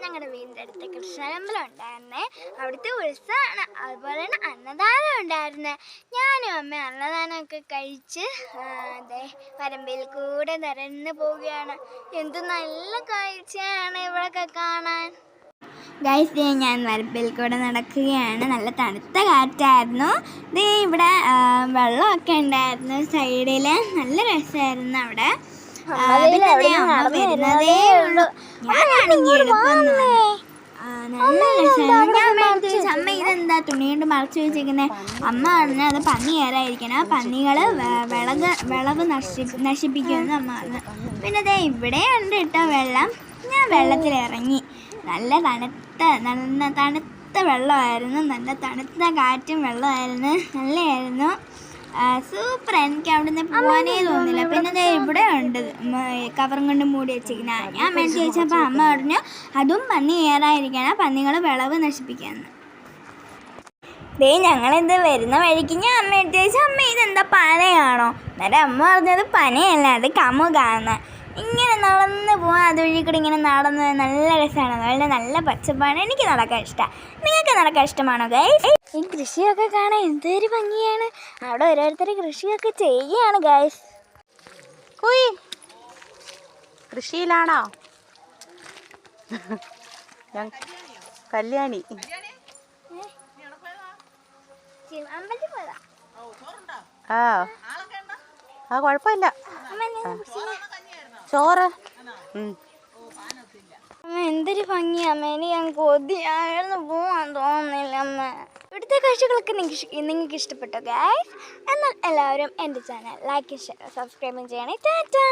ഞങ്ങളുടെ വീടിൻ്റെ അടുത്ത് കൃഷ്ണാമ്പലം ഉണ്ടായിരുന്നേ. അവിടുത്തെ ഉത്സവമാണ്. അതുപോലെ തന്നെ അന്നദാനം ഉണ്ടായിരുന്നേ. ഞാനും അമ്മ അന്നദാനമൊക്കെ കഴിച്ച് അതെ വരമ്പിൽ കൂടെ നിരന്ന് പോവുകയാണ്. എന്ത് നല്ല കാഴ്ചയാണ് ഇവിടെയൊക്കെ കാണാൻ. ഗൈസ്, ഞാൻ വരമ്പിൽ കൂടെ നടക്കുകയാണ്. നല്ല തണുത്ത കാറ്റായിരുന്നു. ഇവിടെ വെള്ളമൊക്കെ ഉണ്ടായിരുന്നു സൈഡിൽ. നല്ല രസമായിരുന്നു അവിടെ. വരുന്നതേ ഉള്ളൂ. ഞാനാണെങ്കിൽ എളുപ്പമൊന്നും നല്ല രസമായിരുന്നു. ഞാൻ അമ്മയോട് ചോദിച്ചു, അമ്മ ഇതെന്താ തുണി കൊണ്ട് മറച്ചു വെച്ചിരിക്കുന്നത്? അമ്മ പറഞ്ഞു അത് പന്നി കയറായിരിക്കണം, ആ പന്നികൾ വിളവ് നശിപ്പിക്കുമെന്ന് അമ്മ പറഞ്ഞു. പിന്നെ അതെ ഇവിടെ ഉണ്ട് കേട്ടോ വെള്ളം. ഞാൻ വെള്ളത്തിലിറങ്ങി. നല്ല തണുത്ത വെള്ളമായിരുന്നു. നല്ല തണുത്ത കാറ്റും വെള്ളമായിരുന്നു. നല്ലതായിരുന്നു. സൂപ്പർ. എനിക്ക് അവിടെ നിന്ന് പോകാനേ തോന്നില്ല. പിന്നെ ദേ ഇവിടെ ഉണ്ട് കവറും കൊണ്ട് മൂടി വെച്ചിരിക്കുന്നത്. ഞാൻ അമ്മയോട് ചോദിച്ചപ്പോൾ അമ്മ പറഞ്ഞു അതും പന്നി കയറാതിരിക്കണം, പന്നികൾ വിളവ് നശിപ്പിക്കാമെന്ന്. ഞങ്ങളിത് വരുന്ന വഴിക്ക് ഞാൻ അമ്മയോട് ചോദിച്ചാൽ അമ്മ ഇതെന്താ പനയാണോ? എന്നിട്ട് അമ്മ പറഞ്ഞത് പനയല്ല, അത് കമുകാണ്. ഇങ്ങനെ നടന്ന് പോകാൻ അതുവഴി കൂടെ ഇങ്ങനെ നടന്ന് നല്ല രസമാണ്. അതുപോലെ നല്ല പച്ചപ്പാണ്. എനിക്ക് നടക്കാൻ ഇഷ്ടമാണ്. നിങ്ങൾക്ക് നടക്കാൻ ഇഷ്ടമാണോ ഗൈസ്? ഈ കൃഷിയൊക്കെ കാണാൻ എന്തൊരു ഭംഗിയാണ്. അവിടെ ഓരോരുത്തർ കൃഷിയൊക്കെ ചെയ്യുകയാണ് ഗൈസ്. കൃഷിയിലാണോ? കല്യാണി കുഴപ്പമില്ല. ചോറ് എന്തൊരു ഭംഗിയാ അമ്മ. ഞാൻ കൊതിയായിരുന്നു, പോവാൻ തോന്നുന്നില്ല അമ്മ. ഇവിടുത്തെ കാഴ്ചകളൊക്കെ നിങ്ങൾക്ക് ഇഷ്ടപ്പെട്ടോ ഗൈസ്? എന്നാൽ എല്ലാവരും എൻ്റെ ചാനൽ ലൈക്ക്, ഷെയർ, സബ്സ്ക്രൈബും ചെയ്യണേ. ടാറ്റാ.